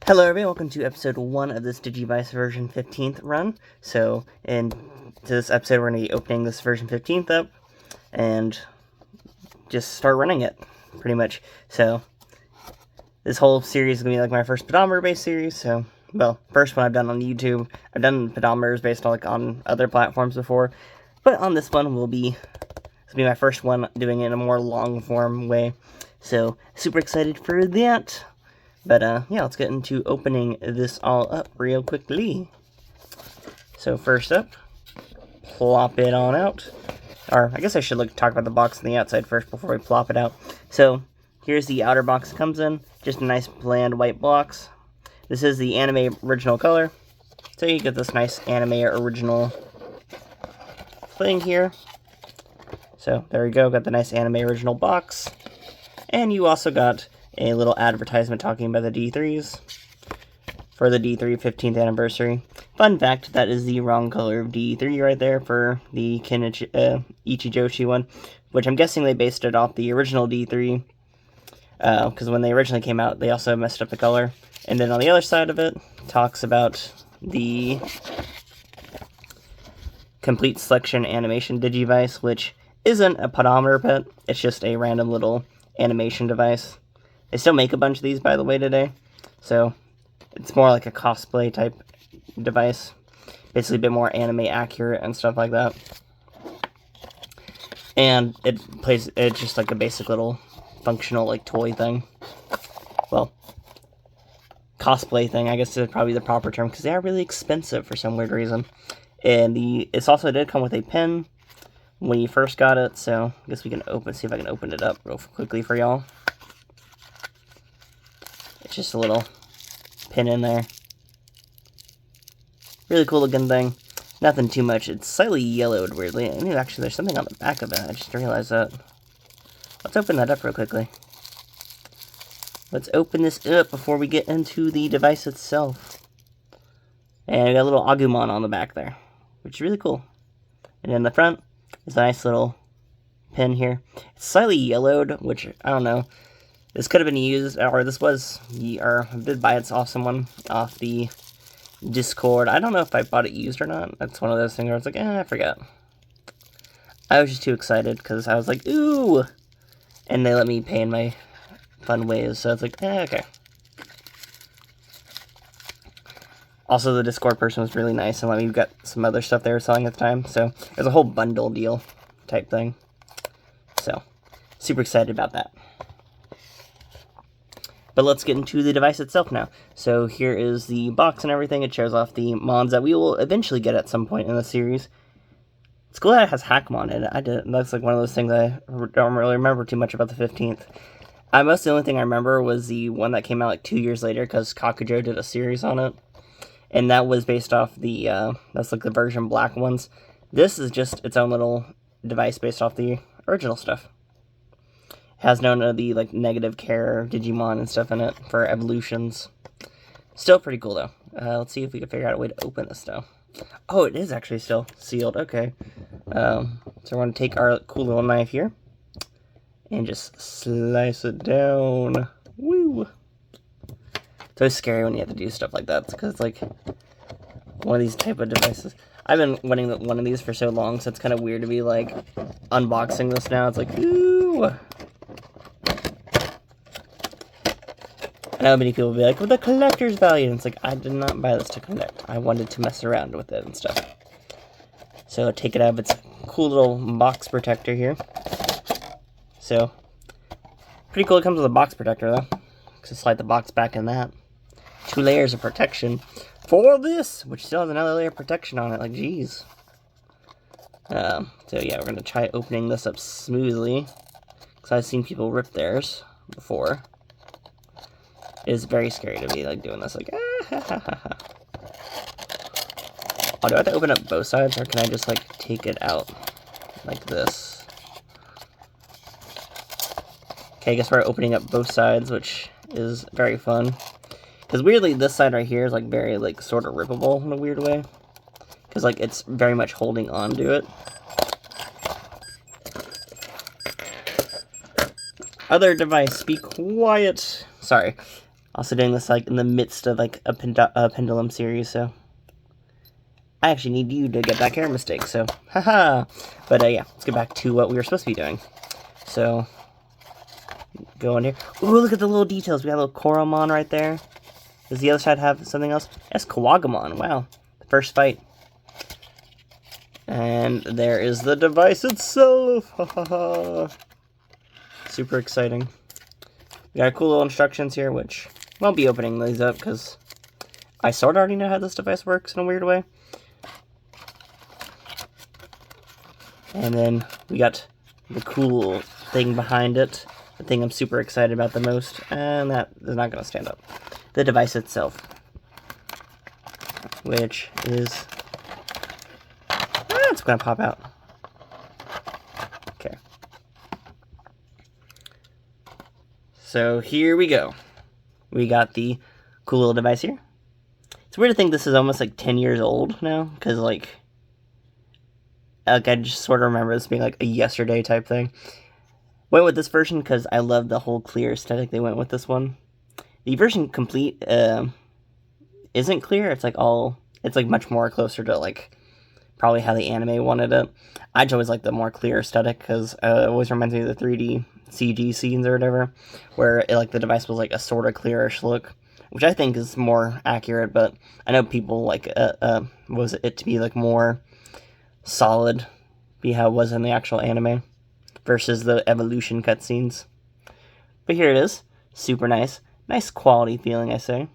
Hello everybody, welcome to episode 1 of this Digivice version 15th run. So, in this episode we're going to be opening this version 15th up, and just start running it, pretty much. So, this whole series is going to be like my first pedometer-based series, so, well, first one I've done on YouTube. I've done pedometers based on, on other platforms before, but on this one this will be my first one doing it in a more long-form way. So, super excited for that. But, yeah, let's get into opening this all up real quickly. So, first up, plop it on out. Or, I guess I should talk about the box on the outside first before we plop it out. So, here's the outer box it comes in. Just a nice bland white box. This is the anime original color. So, you get this nice anime original thing here. So, there we go. Got the nice anime original box. And you also got a little advertisement talking about the D3s for the D3 15th anniversary. Fun fact, that is the wrong color of D3 right there for the Ichijoshi one, which I'm guessing they based it off the original D3, because when they originally came out, they also messed up the color. And then on the other side of it, talks about the complete selection animation Digivice, which isn't a pedometer pet, it's just a random little animation device. They still make a bunch of these, by the way, today. So, it's more like a cosplay type device. Basically a bit more anime accurate and stuff like that. And it's just like a basic little functional, toy thing. Well, cosplay thing, I guess is probably the proper term, because they are really expensive for some weird reason. And it also did come with a pin when you first got it, so I guess we can see if I can open it up real quickly for y'all. It's just a little pin in there. Really cool looking thing. Nothing too much. It's slightly yellowed weirdly. And actually, there's something on the back of it. I just realized that. Let's open that up real quickly. Let's open this up before we get into the device itself. And we got a little Agumon on the back there, which is really cool. And in the front is a nice little pin here. It's slightly yellowed, which, I don't know. This could have been used, or this was, or I did buy it off someone, off the Discord. I don't know if I bought it used or not. That's one of those things where I was like, I forgot. I was just too excited, because I was like, ooh! And they let me pay in my fun ways, so it's like, okay. Also, the Discord person was really nice and let me get some other stuff they were selling at the time, so it was a whole bundle deal type thing. So, super excited about that. But let's get into the device itself now. So here is the box and everything. It shows off the mons that we will eventually get at some point in the series. It's cool that it has Hackmon in it. That's like one of those things I don't really remember too much about the 15th. Most the only thing I remember was the one that came out like 2 years later, because Kakujo did a series on it. And that was based off the, that's like the version black ones. This is just its own little device based off the original stuff. Has none of the, negative care Digimon and stuff in it for evolutions. Still pretty cool, though. Let's see if we can figure out a way to open this, though. Oh, it is actually still sealed. Okay. So we're going to take our cool little knife here and just slice it down. Woo! It's always scary when you have to do stuff like that, because it's like one of these type of devices. I've been wanting one of these for so long, so it's kind of weird to be, unboxing this now. It's like, ooh! I know many people will be like, well, the collector's value. And it's like, I did not buy this to collect. I wanted to mess around with it and stuff. So, take it out of its cool little box protector here. So, pretty cool it comes with a box protector, though. Just slide the box back in that. 2 layers of protection for this, which still has another layer of protection on it. Like, geez. So, yeah, we're going to try opening this up smoothly. Because I've seen people rip theirs before. It's very scary to be doing this, ah, ha, ha, ha. Oh, do I have to open up both sides, or can I just take it out like this? Okay, I guess we're opening up both sides, which is very fun. Because weirdly, this side right here is very sort of rippable in a weird way. Because it's very much holding on to it. Other device, be quiet. Sorry. Also doing this like in the midst of like a pendulum series, so I actually need you to get back error mistake, so haha. But yeah, let's get back to what we were supposed to be doing. So go in here. Ooh, look at the little details. We got a little Koromon right there. Does the other side have something else? Yes, Kawagamon. Wow, the first fight. And there is the device itself. Hahaha. Super exciting. We got cool little instructions here, which won't be opening these up because I sort of already know how this device works in a weird way. And then we got the cool thing behind it, the thing I'm super excited about the most, and that is not going to stand up. The device itself, which is, it's going to pop out. Okay. So here we go. We got the cool little device here. It's weird to think this is almost like 10 years old now, because like I just sort of remember this being like a yesterday type thing. Went with this version because I love the whole clear aesthetic they went with this one. The version complete isn't clear. It's like much more closer to like probably how the anime wanted it. I just always like the more clear aesthetic because it always reminds me of the 3D CG scenes or whatever, where like the device was like a sort of clearish look, which I think is more accurate. But I know people like was it to be like more solid, be how it was in the actual anime versus the evolution cutscenes. But here it is, super nice quality feeling, I say.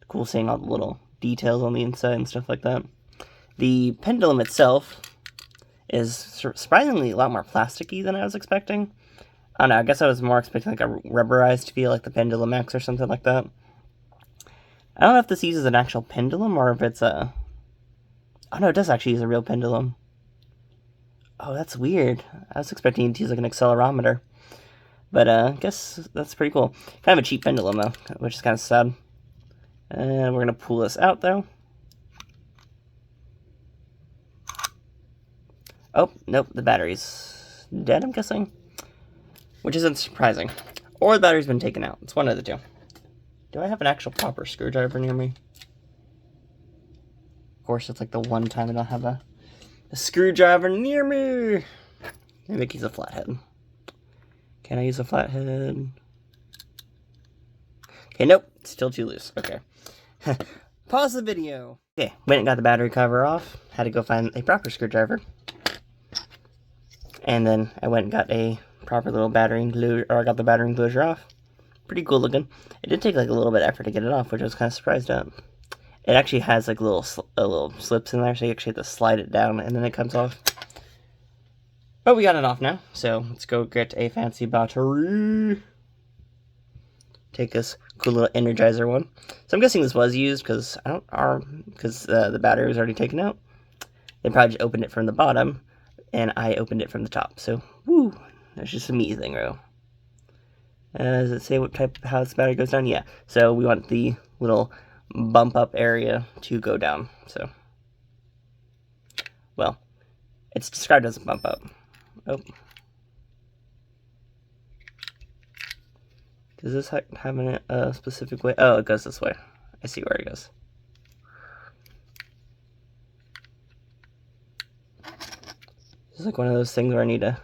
Cool seeing all the little details on the inside and stuff like that. The pendulum itself is surprisingly a lot more plasticky than I was expecting. I don't know, I guess I was more expecting like a rubberized feel, like the Pendulum X or something like that. I don't know if this uses an actual pendulum or if it's a... Oh no, it does actually use a real pendulum. Oh, that's weird. I was expecting it to use like an accelerometer. But I guess that's pretty cool. Kind of a cheap pendulum though, which is kind of sad. And we're going to pull this out though. Oh, nope, the battery's dead, I'm guessing. Which isn't surprising. Or the battery's been taken out. It's one of the two. Do I have an actual proper screwdriver near me? Of course, it's like the one time I don't have a screwdriver near me. Maybe I can use a flathead. Can I use a flathead? Okay, nope. Still too loose. Okay. Pause the video. Okay, went and got the battery cover off. Had to go find a proper screwdriver. And then I went and got a proper little battery enclosure, or I got the battery enclosure off. Pretty cool looking. It did take like a little bit of effort to get it off, which I was kind of surprised at. It actually has like little slips in there, so you actually have to slide it down and then it comes off. But we got it off now, so let's go get a fancy battery. Take this cool little Energizer one. So I'm guessing this was used because the battery was already taken out. They probably just opened it from the bottom, and I opened it from the top. So woo, that's just amazing, bro. Does it say what type, how this battery goes down? Yeah. So we want the little bump up area to go down. So, well, it's described as a bump up. Oh. Does this have a specific way? Oh, it goes this way. I see where it goes. This is like one of those things where I need to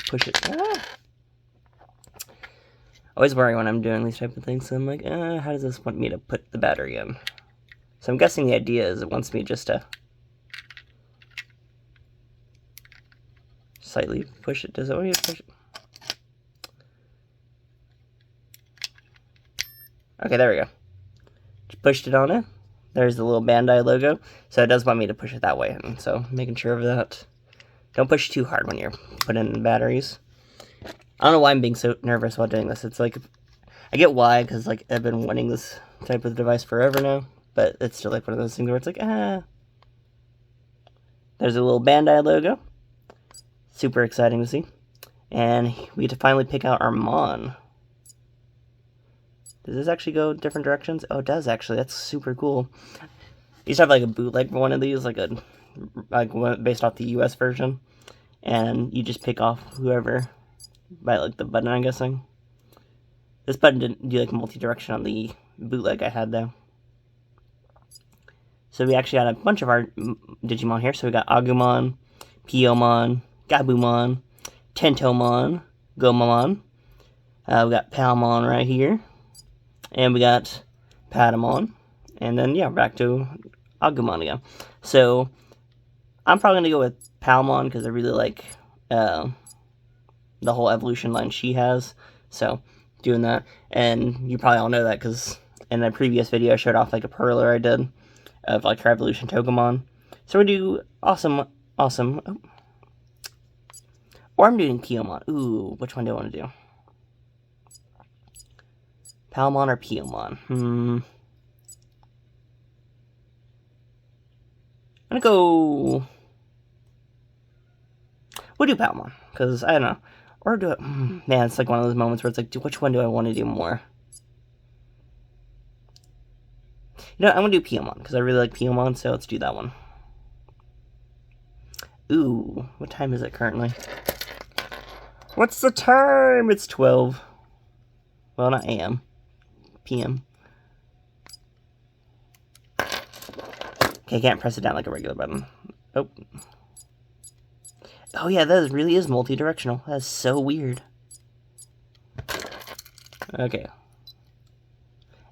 push it. Ah! Always worry when I'm doing these type of things. So I'm like, how does this want me to put the battery in? So I'm guessing the idea is it wants me just to slightly push it. Does it want me to push it? Okay, there we go. Just pushed it on it. There's the little Bandai logo. So it does want me to push it that way. And so making sure of that. Don't push too hard when you're putting in batteries. I don't know why I'm being so nervous while doing this. It's like, I get why, because like I've been wanting this type of device forever now. But it's still like one of those things where it's like, There's a little Bandai logo. Super exciting to see. And we get to finally pick out our Mon. Does this actually go different directions? Oh, it does actually. That's super cool. I used to have like a bootleg for one of these, like one based off the US version. And you just pick off whoever by like the button, I'm guessing. This button didn't do like multi-direction on the bootleg I had, though. So we actually got a bunch of our Digimon here. So we got Agumon, Piyomon, Gabumon, Tentomon, Gomamon. We got Palmon right here. And we got Patamon. And then, yeah, back to Agumon again. So I'm probably going to go with Palmon because I really like the whole evolution line she has. So doing that. And you probably all know that because in the previous video I showed off like a perler I did of like her evolution Togemon. So we do awesome. Oh. Or I'm doing Piyomon. Ooh, which one do I want to do? Palmon or Piyomon? I'm gonna go. We'll do Palmon because I don't know. Or do it. Man, it's like one of those moments where it's like, which one do I want to do more? You know, I'm gonna do Piyomon because I really like Piyomon, so let's do that one. Ooh, what time is it currently? What's the time? It's 12. Well, not AM. PM. Okay, I can't press it down like a regular button. Oh. Oh yeah, that really is multi-directional. That's so weird. Okay.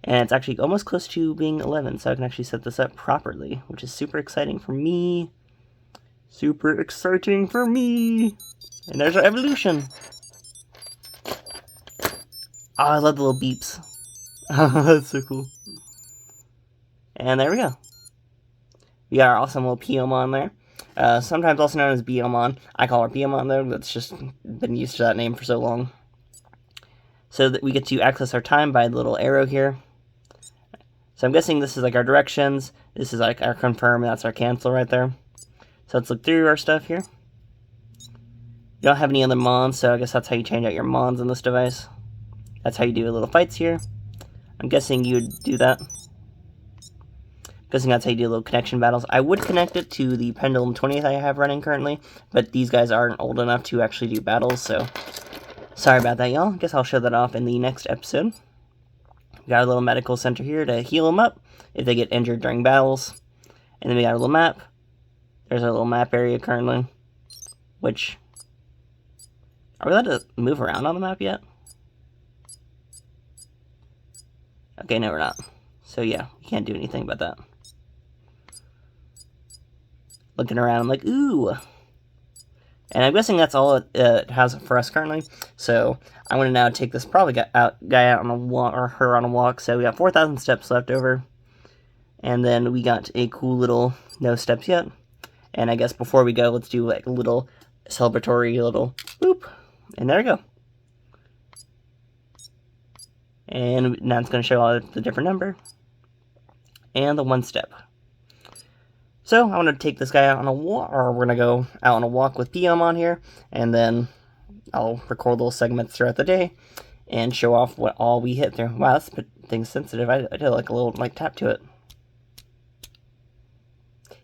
And it's actually almost close to being 11, so I can actually set this up properly, which is super exciting for me. Super exciting for me. And there's our evolution. Oh, I love the little beeps. That's so cool. And there we go. We got our awesome little Piyomon there. Sometimes also known as Biyomon. I call her Biyomon though. That's just been used to that name for so long. So that we get to access our time by the little arrow here. So I'm guessing this is like our directions. This is like our confirm, and that's our cancel right there. So let's look through our stuff here. You don't have any other mons, so I guess that's how you change out your mons on this device. That's how you do little fights here. I'm guessing you would do that. Guessing that's how you do little connection battles. I would connect it to the PEDOMETER I have running currently, but these guys aren't old enough to actually do battles, so sorry about that, y'all. Guess I'll show that off in the next episode. We got a little medical center here to heal them up if they get injured during battles. And then we got a little map. There's our little map area currently, which... Are we allowed to move around on the map yet? Okay, no, we're not. So yeah, we can't do anything about that. Looking around, I'm like, ooh. And I'm guessing that's all it has for us currently. So I'm going to now take this guy out on a walk, or her on a walk. So we got 4,000 steps left over. And then we got a cool little no steps yet. And I guess before we go, let's do like a little celebratory little boop. And there we go. And now it's going to show all the different number. And the 1 step. So I'm going to take this guy out on a walk, or we're going to go out on a walk with Piyomon here. And then I'll record little segments throughout the day. And show off what all we hit through. Wow, that's thing's sensitive. I did like a little tap to it.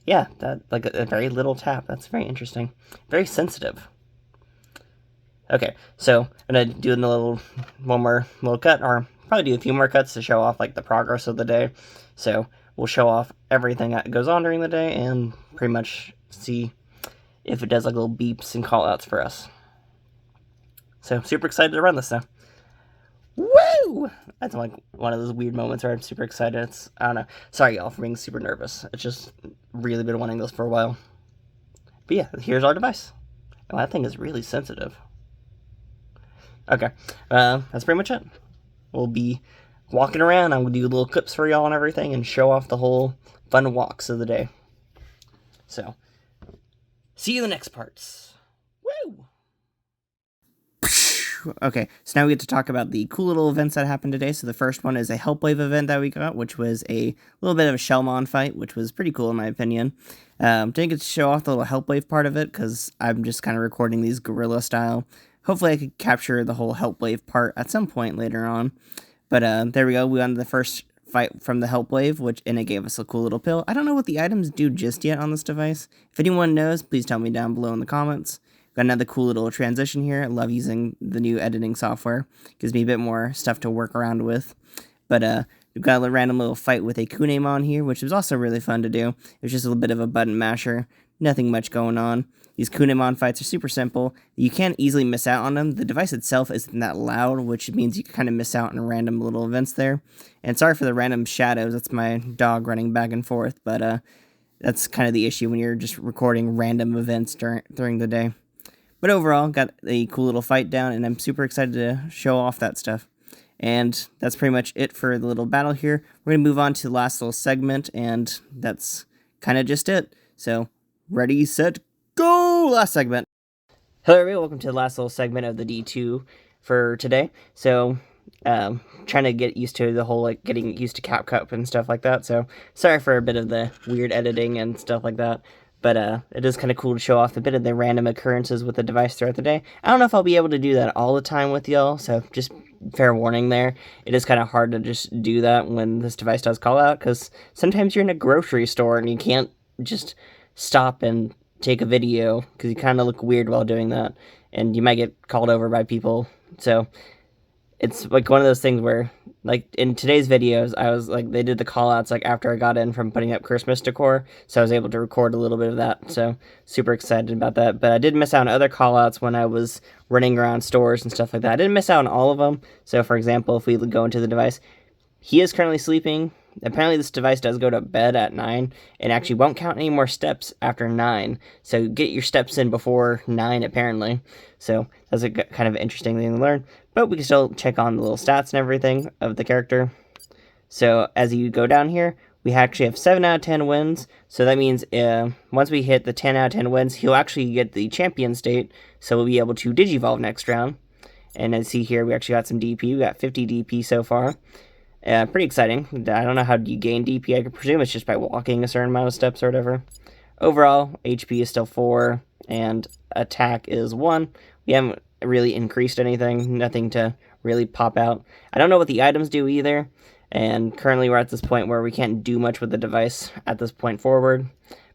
Yeah, that like a very little tap. That's very interesting. Very sensitive. Okay, so I'm going to do one more little cut, or probably do a few more cuts to show off like the progress of the day. So we'll show off everything that goes on during the day and pretty much see if it does like little beeps and call outs for us. So super excited to run this now. Woo! That's like one of those weird moments where I'm super excited. I don't know. Sorry y'all for being super nervous. It's just really been wanting this for a while. But yeah, here's our device. Oh, that thing is really sensitive. Okay, that's pretty much it. We'll be walking around. I'm going to do little clips for y'all and everything and show off the whole fun walks of the day. So, see you in the next parts. Woo! Okay, so now we get to talk about the cool little events that happened today. So the first one is a Help Wave event that we got, which was a little bit of a Shellmon fight, which was pretty cool in my opinion. Didn't get to show off the little Help Wave part of it because I'm just kind of recording these guerrilla style. Hopefully I could capture the whole Help Wave part at some point later on. But there we go. We won the first fight from the Help Wave, and it gave us a cool little pill. I don't know what the items do just yet on this device. If anyone knows, please tell me down below in the comments. Got another cool little transition here. I love using the new editing software. Gives me a bit more stuff to work around with. But We've got a random little fight with a Kunemon here, which was also really fun to do. It was just a little bit of a button masher. Nothing much going on. These Kunemon fights are super simple. You can't easily miss out on them. The device itself isn't that loud, which means you can kind of miss out on random little events there. And sorry for the random shadows. That's my dog running back and forth. But that's kind of the issue when you're just recording random events during the day. But overall, got a cool little fight down, and I'm super excited to show off that stuff. And that's pretty much it for the little battle here. We're going to move on to the last little segment, and that's kind of just it. So, ready, set, go! Last segment. Hello everybody, welcome to the last little segment of the D2 for today. So, trying to get used to the whole, getting used to CapCut and stuff like that. So, sorry for a bit of the weird editing and stuff like that. But it is kind of cool to show off a bit of the random occurrences with the device throughout the day. I don't know if I'll be able to do that all the time with y'all, so just fair warning there. It is kind of hard to just do that when this device does call out, because sometimes you're in a grocery store and you can't just stop and take a video, because you kind of look weird while doing that, and you might get called over by people. So it's like one of those things where, like, in today's videos, I was like, they did the call outs like after I got in from putting up Christmas decor, so I was able to record a little bit of that, so super excited about that. But I did miss out on other call outs when I was running around stores and stuff like that. I didn't miss out on all of them. So for example, if we go into the device, he is currently sleeping. Apparently this device does go to bed at 9 and actually won't count any more steps after 9. So get your steps in before 9 apparently. So that's a kind of interesting thing to learn. But we can still check on the little stats and everything of the character. So as you go down here, we actually have 7 out of 10 wins. So that means once we hit the 10 out of 10 wins, he'll actually get the champion state. So we'll be able to Digivolve next round. And as you see here, we actually got some DP. We got 50 DP so far. Pretty exciting. I don't know how you gain DP. I could presume it's just by walking a certain amount of steps or whatever. Overall, HP is still 4, and attack is 1. We haven't really increased anything. Nothing to really pop out. I don't know what the items do either, and currently we're at this point where we can't do much with the device at this point forward.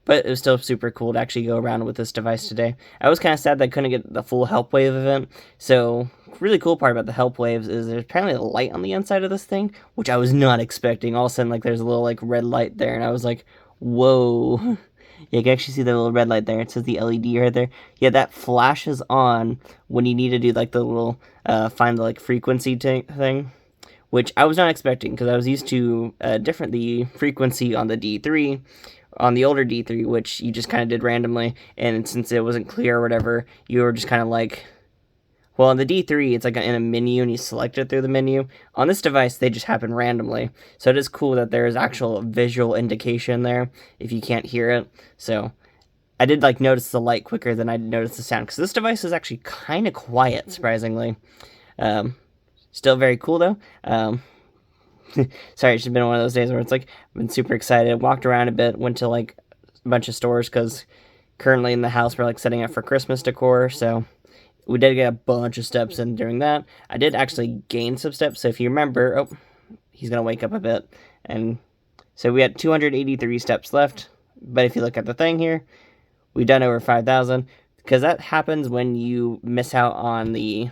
But it was still super cool to actually go around with this device today. I was kind of sad that I couldn't get the full Help Wave event. So, really cool part about the Help Waves is there's apparently a light on the inside of this thing, which I was not expecting. All of a sudden, like, there's a little, like, red light there, and I was like, whoa. Yeah, you can actually see the little red light there. It says the LED right there. Yeah, that flashes on when you need to do, like, the little, find the, like, frequency thing, which I was not expecting, because I was used to the frequency on the D3, on the older D3, which you just kind of did randomly, and since it wasn't clear or whatever, you were just kind of like, well, on the D3, it's like in a menu, and you select it through the menu. On this device, they just happen randomly, so it is cool that there is actual visual indication there, if you can't hear it. So, I did, like, notice the light quicker than I noticed the sound, because this device is actually kind of quiet, surprisingly. Still very cool, though. Sorry, it's just been one of those days where it's like, I've been super excited, walked around a bit, went to like a bunch of stores, because currently in the house we're like setting up for Christmas decor, so we did get a bunch of steps in during that. I did actually gain some steps, so if you remember, oh, he's gonna wake up a bit, and so we had 283 steps left, but if you look at the thing here, we've done over 5,000, because that happens when you miss out on the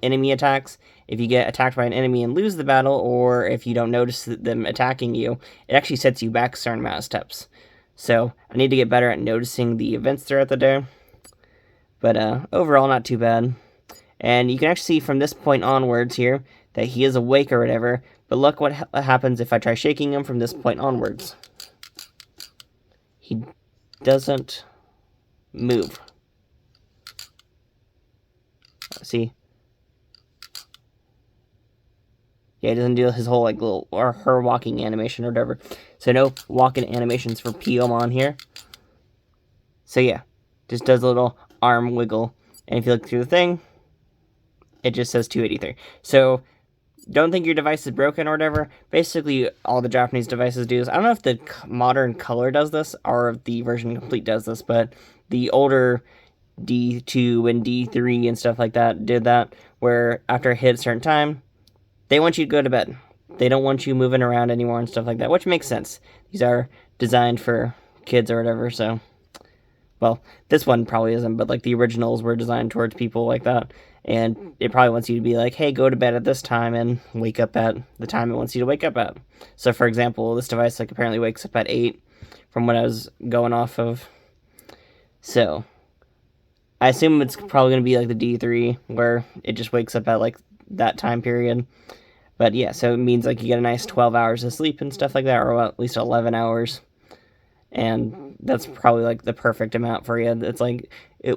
enemy attacks. If you get attacked by an enemy and lose the battle, or if you don't notice them attacking you, it actually sets you back a certain amount of steps. So I need to get better at noticing the events throughout the day. But overall, not too bad. And you can actually see from this point onwards here that he is awake or whatever. But look what happens if I try shaking him from this point onwards. He doesn't move. See? Yeah, he doesn't do his whole, like, little, or her walking animation or whatever. So no walking animations for PEDOMETER here. So yeah, just does a little arm wiggle. And if you look through the thing, it just says 283. So don't think your device is broken or whatever. Basically, all the Japanese devices do this. I don't know if the modern color does this, or if the version complete does this, but the older D2 and D3 and stuff like that did that, where after a hit a certain time, they want you to go to bed. They don't want you moving around anymore and stuff like that, which makes sense. These are designed for kids or whatever, so well, this one probably isn't, but like the originals were designed towards people like that. And it probably wants you to be like, hey, go to bed at this time and wake up at the time it wants you to wake up at. So, for example, this device like apparently wakes up at 8 from what I was going off of. So, I assume it's probably going to be like the D3 where it just wakes up at like that time period. But yeah, so it means like you get a nice 12 hours of sleep and stuff like that, or at least 11 hours. And that's probably like the perfect amount for you. It's like,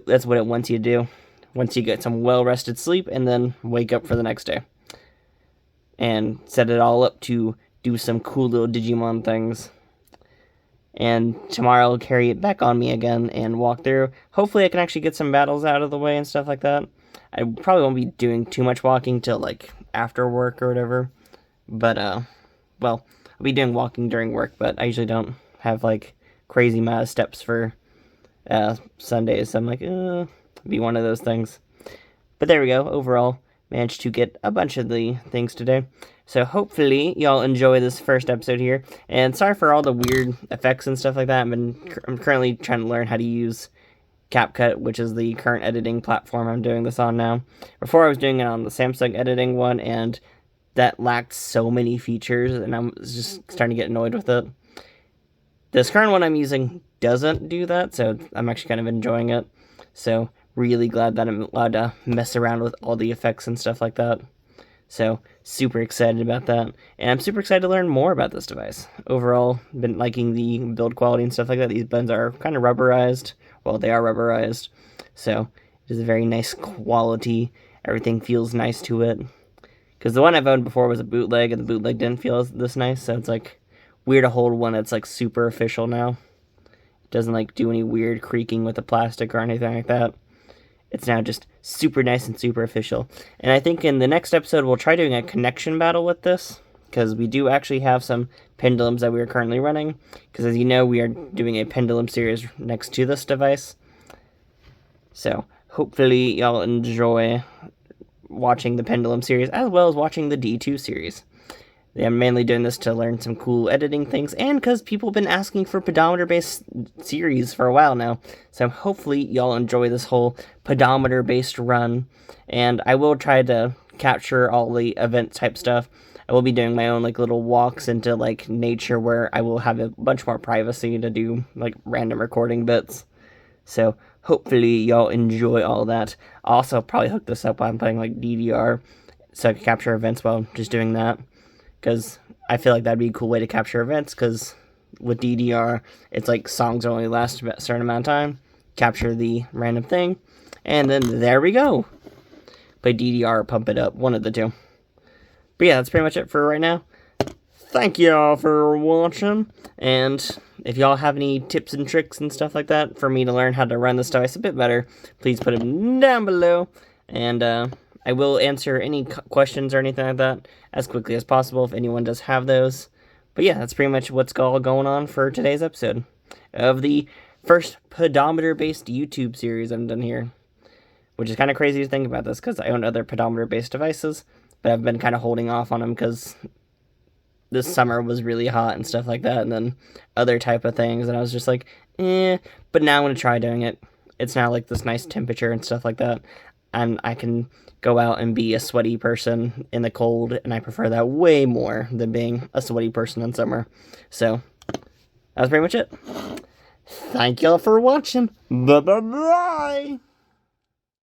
that's what it wants you to do. Once you get some well-rested sleep and then wake up for the next day. And set it all up to do some cool little Digimon things. And tomorrow I'll carry it back on me again and walk through. Hopefully I can actually get some battles out of the way and stuff like that. I probably won't be doing too much walking till like after work or whatever. But, well, I'll be doing walking during work, but I usually don't have like crazy amount of steps for Sundays. So I'm like, be one of those things. But there we go. Overall, managed to get a bunch of the things today. So hopefully y'all enjoy this first episode here. And sorry for all the weird effects and stuff like that. I'm currently trying to learn how to use CapCut, which is the current editing platform I'm doing this on now. Before I was doing it on the Samsung editing one, and that lacked so many features, and I was just starting to get annoyed with it. This current one I'm using doesn't do that, so I'm actually kind of enjoying it. So really glad that I'm allowed to mess around with all the effects and stuff like that. So super excited about that. And I'm super excited to learn more about this device. Overall, been liking the build quality and stuff like that. These buttons are kind of rubberized. Well, they are rubberized. So it is a very nice quality. Everything feels nice to it. Because the one I've owned before was a bootleg, and the bootleg didn't feel this nice. So it's like weird to hold one that's like super official now. It doesn't like do any weird creaking with the plastic or anything like that. It's now just super nice and super official. And I think in the next episode, we'll try doing a connection battle with this. Because we do actually have some pendulums that we are currently running. Because as you know, we are doing a pendulum series next to this device. So hopefully y'all enjoy watching the pendulum series as well as watching the D2 series. I'm mainly doing this to learn some cool editing things, and because people have been asking for pedometer-based series for a while now. So hopefully y'all enjoy this whole pedometer-based run, and I will try to capture all the event-type stuff. I will be doing my own like little walks into like nature where I will have a bunch more privacy to do like random recording bits. So hopefully y'all enjoy all that. I'll also probably hook this up while I'm playing like DDR, so I can capture events while just doing that. Because I feel like that'd be a cool way to capture events, because with DDR, it's like songs only last a certain amount of time, capture the random thing, and then there we go. Play DDR or pump it up, one of the two. But yeah, that's pretty much it for right now. Thank y'all for watching, and if y'all have any tips and tricks and stuff like that for me to learn how to run this device a bit better, please put them down below, and I will answer any questions or anything like that as quickly as possible if anyone does have those. But yeah, that's pretty much what's all going on for today's episode of the first pedometer-based YouTube series I've done here. Which is kind of crazy to think about this, because I own other pedometer-based devices, but I've been kind of holding off on them because this summer was really hot and stuff like that, and then other type of things, and I was just like, but now I'm going to try doing it. It's now like this nice temperature and stuff like that, and I can go out and be a sweaty person in the cold, and I prefer that way more than being a sweaty person in summer. So, that was pretty much it. Thank y'all for watching. Bye-bye-bye!